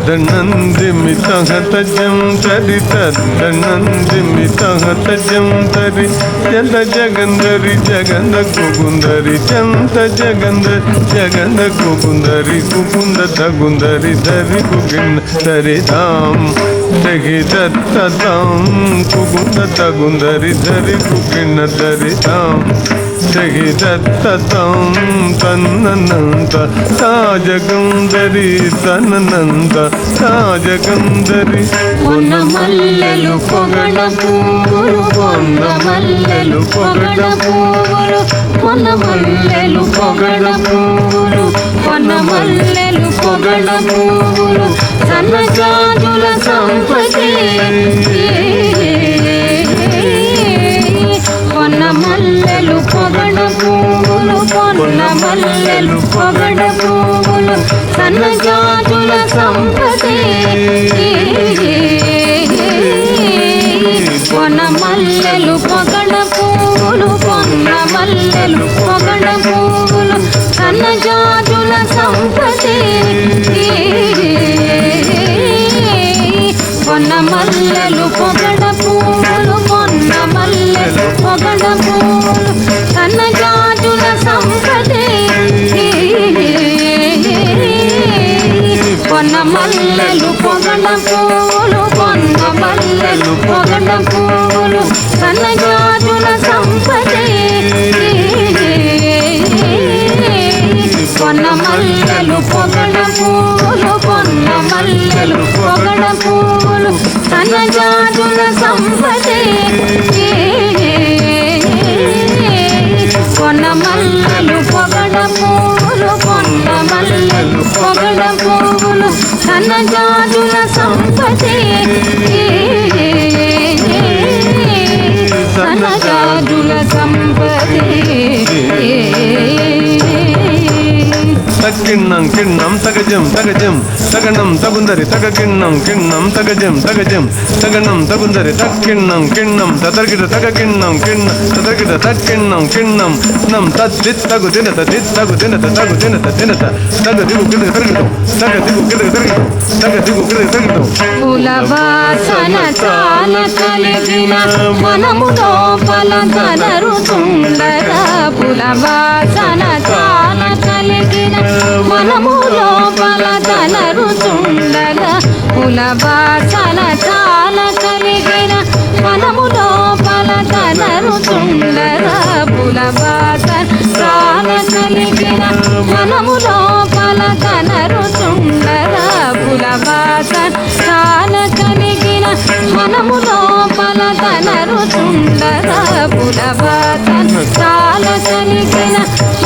తదనందిమితః తజం తరి తదనందిమితః తజం తరి జల జగందరి జగంద కుకుందరి చంత జగందరి జగంద కుకుందరి కుకుంద తగుందరి ధరి కుకింద తరి ధాం తగి దత్తాం కుకుంద తగుందరి ధరి కుకింద తరి ధాం తగి దత్తాం తన్ననంత తాజగందరి తన్ననంత తాజగందరి పొన్న మల్లెలు పొగడ పువ్వులు పొన్న మల్లెలు పొగడ పువ్వులు పొన్న మల్లెలు పొగడ పువ్వులు పొన్న మల్లెలు పొగడ పువ్వులు సన్నజాజుల సంపదే పొన్న మల్లెలు పొగడ పువ్వులు పొన్న మల్లెలు పొగడ పువ్వులు సన్నజాజుల సంపదే పొన్న మల్లెలు పొగడ పువ్వులు పొన్న మల్లెలు పొగడ పువ్వులు సన్నజాజుల సంపదే పొన్న మల్లెలు పొగడ పువ్వులు పొన్న మల్లెలు పొగడ పువ్వులు సన్నజాజుల సంపదే పొన్న మల్లెలు పొగడ పువ్వులు పొన్న మల్లెలు పొగడ పువ్వులు సన్నజాజుల సంపదే పొన్న మల్లెలు పొగడ పువ్వులు పొన్న మల్లెలు పొగడ పువ్వులు సన్నజాజుల సంపదే పొన్న మల్లెలు పొగడ పువ్వులు పొన్న మల్లెలు పొగడ పువ్వులు సన్నజాజుల సంపదే సన్నజాజుల సంపదే తక్కిన్నం కిన్నం తగజం తగజం తగనం తగుందరి తగకిన్నం కిన్నం తగజం తగజం తగనం తగుందరి తక్కిన్నం కిన్నం తదర్గిట తగకిన్నం కిన్న తదర్గిట తక్కిన్నం కిన్నం నం తద్దిత్ తగు తినత దిత్ తగు తినత తగు తినత తినత తగ దిగు కింద తిరుగుతాం తగ దిగు కింద తిరుగుతాం తగ దిగు కింద తిరుగుతాం పులవాసన చాల కలిగిన మనము లోపల కదరుతుండగా పులవాసన చాల కలిగిన మనము లోపల కదరుతుండగా పులవాసన చాల కలిగిన మనము లోపల కదరుతుండగా పులవాసన చాల కలిగిన మనము లోపల కదరుతుండగా పులవాసన చాల కలిగిన మనము లోపల కదరుతుండగా పులవాసన చాల కలిగిన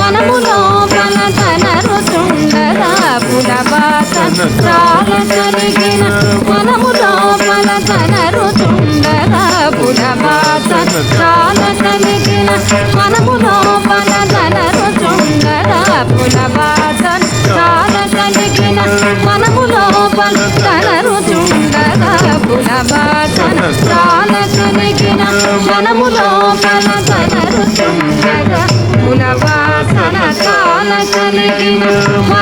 మనము లోపల కదరుతుండగా పులవాసన చాల కలిగిన మనము లోపల కదరుతుండగా పులవాసన చాల కలిగిన మనము లోపల కదరుతుండగా పులవాసన చాల కలిగిన మనము లోపల కదరుతుండగా పులవాసన చాల కలిగిన మనము లోపల కదరుతుండగా పులవాసన చాల కలిగిన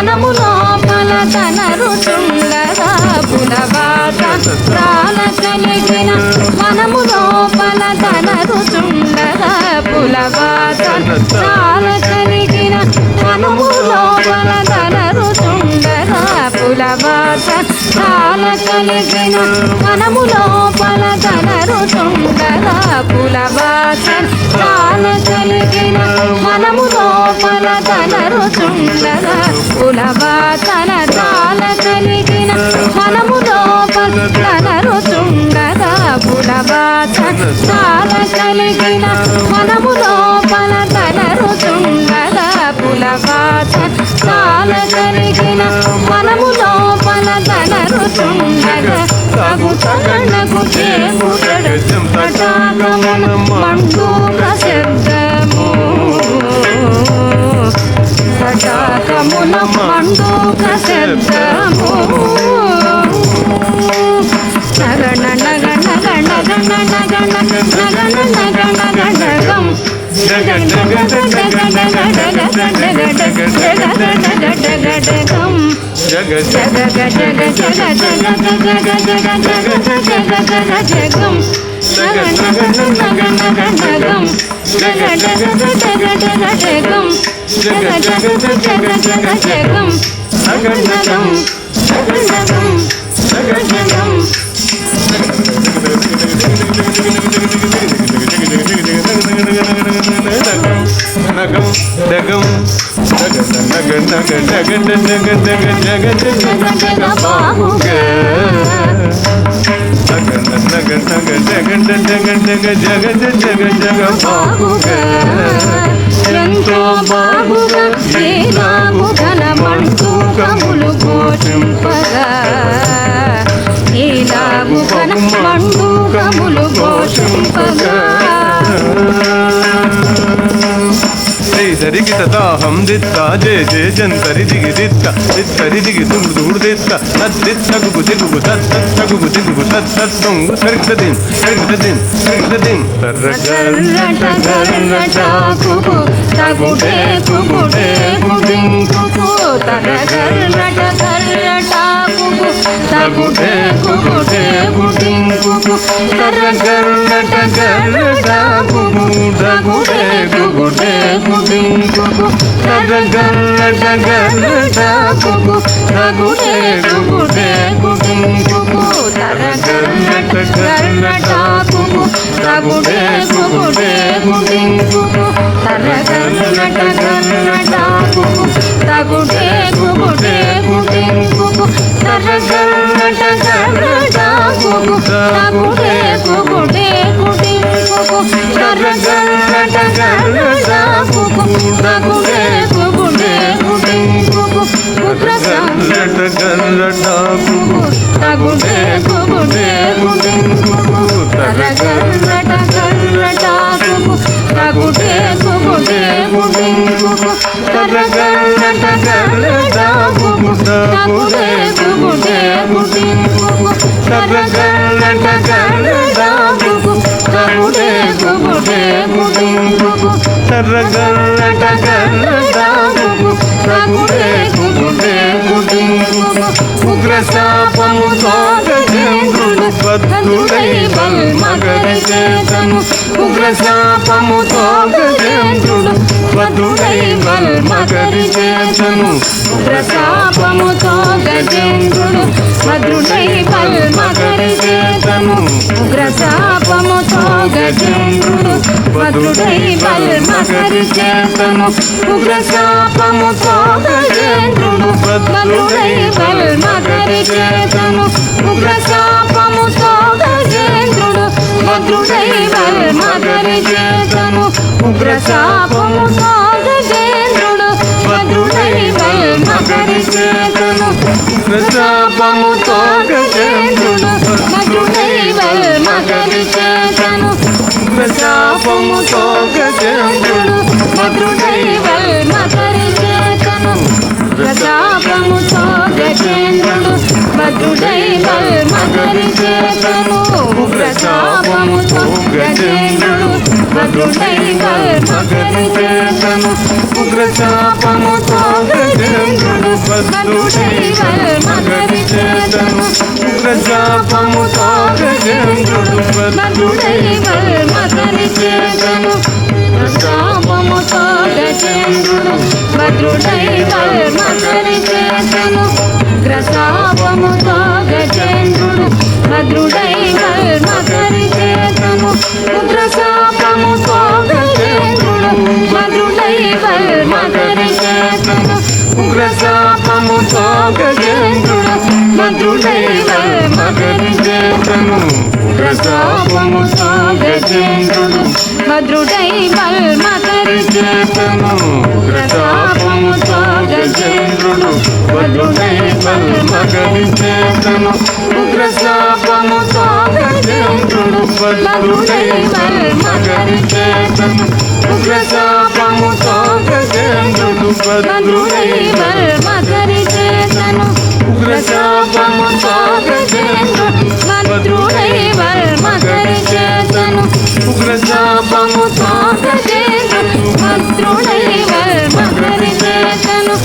మనము లోపల కదరుతుండగా పులవాసన చాల కలిగిన మనము లోపల కదరుతుండగా పులవాసన చాల కలిగిన మనము లోపల కదరుతుండగా పులవాసన చాల కలిగిన మనము లోపల కదరుతుండగా పులవాసన చాల కలిగిన మనము లోపల కదరుతుండగా పులవాసన చాల కలిగిన మనము లోపల కదరుతుండగా పులవాసన చాల కలిగిన మనము లోపల కదరుతుండగా పులవాసన చాల కలిగిన మనము లోపల పలదనరుతుండగా తగు తగనగు చేముడగజం తటాకమున మండూక శబ్దము తటాకమున మండూక శబ్దము నగణ నగణ గణ గణ నగణ నగణ నగణ గణగం జగ జగ జగ జగ జగం జగ జగ జగ జగ జగ జగం జగ జగ నగణ నగణగం జగ జగ జగ జగ జగం జగ జగ జగ జగ జగం నగణగం నగణగం నగణగం నగం దగం నగ నగ నగ జగ జగ జగ జగ జగ బాహుగ నగ నగ నగ జగ జగ జగ జగ జగ జగ బాహుగ ఎంతో బాహుగా శ్రీరాముగన మంటూకములు ఘోషింపగా ఈలాగుగన మంటూకములు ఘోషింపగా సరికి తహం దిత్త జయ జయ జంతరి దిగి దిత్త దిత్తరి దిగి దుగు దుగుడు దిత్త తద్దిత్తగు దిగుగు తత్తగు దిగుగు తత్తొంగు సరిగ్దదిం సరిగ్దదిం సరిగ్దదిం తర్రగర్రటగర్రటాకుకు తగుడే కుగుడే గుడింకుకు తర్రగర్రటగర్రటాకుకు తగుడే కుగుడే గుడింకుకు తర్రగర్రటగర్రటాకుకు తగుడే కుగుడే గుడింకుకు తర్రగర్రటగర్రటాకుకు తగుడే కుగుడే గుడింకుకు తర్రగర్రటగర్రటాకుకు తగుడే కుగుడే గుడింకుకు తర్రగర్రటగర్రటాకుకు తగుడే కుగుడే గుడింకుకు తర్రగర్రటగర్రటాకుకు తగుడే కుగుడే గుడింకుకు తర్రగర్రటగర్రటాకుకు తగుడే కుగుడే గుడింకుకు ఉగ్రసారటగర్రటాకుకు తగుడే కుగుడే గుడింకుకు తర్రగర్రటగర్రటాకుకు తగుడే కుగుడే గుడింకుకు తర్రగర్రటగర్రటాకుకు తగుడే కుగుడే గుడింకుకు తర్రగర్రటగర్రటాకుకు తగుడే కుగుడే గుడింకుకు తర్రగర్రటగర్రటాకుకు తగుడే కుగుడే గుడింకుకు ఉగ్రశాపముతో గజేంద్రుడు బద్ధుడై బల్మగరి చేతను ఉగ్రశాపముతో గజేంద్రుడు బద్ధుడై బల్మగరి చేతను ఉగ్రశాపముతో గజేంద్రుడు భద్రుడై బల్మగరి చేతను ఉగ్రశాపముతో గజేంద్రుడు భద్రుడై బల్మగరి చేతను ఉగ్రశాపముతో గజేంద్రుడు భద్రుడై బల్మగరి చేతను ఉగ్రశాపముతో గజేంద్రుడు భద్రుడై బల్మగరి చేతను ఉగ్రశాపముతో గజేంద్రుడు భద్రుడై బల్మగరి చేతను ఉగ్రశాపముతో గజేంద్రుడు భద్రుడై బల్మగరి చేతను ఉగ్రశాపముతో గజేంద్రుడు భద్రుడై బల్మగరి చేతను ఉగ్రశాపముతో గజేంద్రుడు భద్రుడై బల్మగరి చేతను ఉగ్రశాపముతో గజేంద్రుడు భద్రుడై బల్మగరి చేతను ఉగ్రశాపముతో గజేంద్రుడు భద్రుడై బల్మగరి చేతను ఉగ్రశాపముతో గజేంద్రుడు భద్రుడై బల్మగరి చేతను ఉగ్రశాపముతో గజేంద్రుడు భద్రుడై బల్మగరి చేతను ఉగ్రశాపముతో గజేంద్రుడు భద్రుడై బల్మగరి చేతను ఉగ్రశాపముతో గజేంద్రుడు భద్రుడై బల్మగరి చేతను ఉగ్రశాపముతో గజేంద్రుడు భద్రుడై బల్మగరి చేతను ఉగ్రశాపముతో గజేంద్రుడు భద్రుడై బల్మగరి చేతను ఉగ్రశాపముతో గజేంద్రుడు భద్రుడై బల్మగరి మకరి చేతను ఉగ్ర శాపముతో గజేంద్రుడు బద్ధుడై మకరి చేతను ఉగ్ర శాపముతో గజేంద్రుడు బద్ధుడై మకరి చేతను ఉగ్ర శాపముతో గజేంద్రుడు భద్రుడై మకరి చేతను ఉగ్ర శాపముతో భద్రుడై మకరి చేతను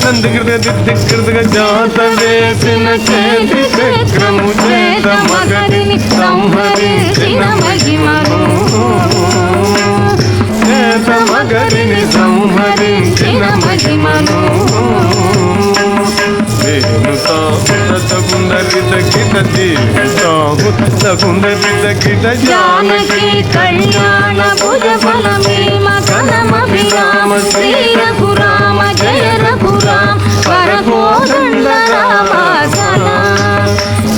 దిక్కృతగా జాత వేసిన చేతి చక్రము చేత మగరిని సంహరించిన మహిమను చేత మగరిని సంహరించిన మహిమను జానకి కళ్యాణ భుజ బల భీమ కనమభిరామ శ్రీ రఘురామ జయ రఘురామ వరకోదండ రామాసన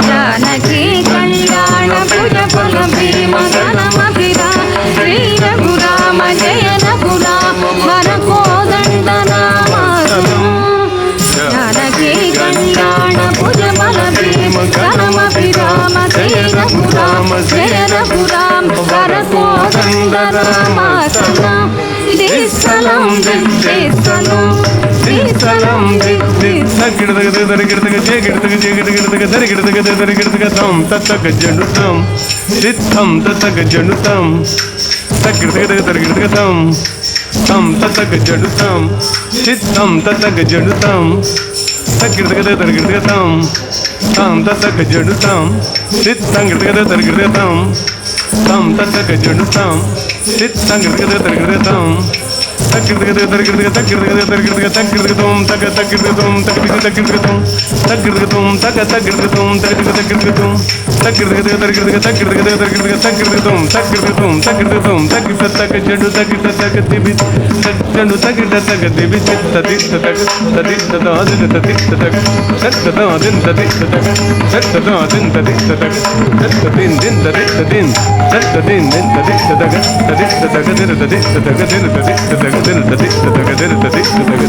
జానకి కళ్యాణ భుజ బల భీమ కనమభిరామ శ్రీ రఘురామ జయ రఘురామ వరకోదండ రామాసన జానకి కళ్యాణ భుజ బల భీమ కనమభిరామ శ్రీ రఘురామ జయ రఘురామ వరకోదండ రామాసన ఇది స్థలం దివ్యస్థలం శ్రీస్థలం జడుతం సిద్ధం జడుతం జడుతం తం తతగ జడుతం సిద్ధం తతగ జడుతం తగిడగదగదగదగదం తం తతగ జడుతం సిద్ధం గదగదగదగదం తం తతగ జడుతం సిద్ధం గదగదగదగదం తగిడగదగదగదగదం తగ తగిడగదం తగిడగదగదం తగిడగదం తగ తగిడగదం తగిడగదగదం తగిడగదగదగదం తగిడగదం తగిడగదం జడు తగిడ తగ దిబి జడు తగిడ తగ దిబి తదిత్త తగ తదిత్త దాదిన తదిత్త తగ సత్తద అదిన్ తదిత్త తగ సత్తద అదిన్ తదిత్త తగ సత్తదిన్ దిన్ తదిత్త దిన్ సత్తదిన్ దిన్ తదిత్త తగ తదిత్త తగ దిన తదిత్త తగ దిన తదిత్త తగ దిన తదిత్త తగ దిన తదిత్త తగ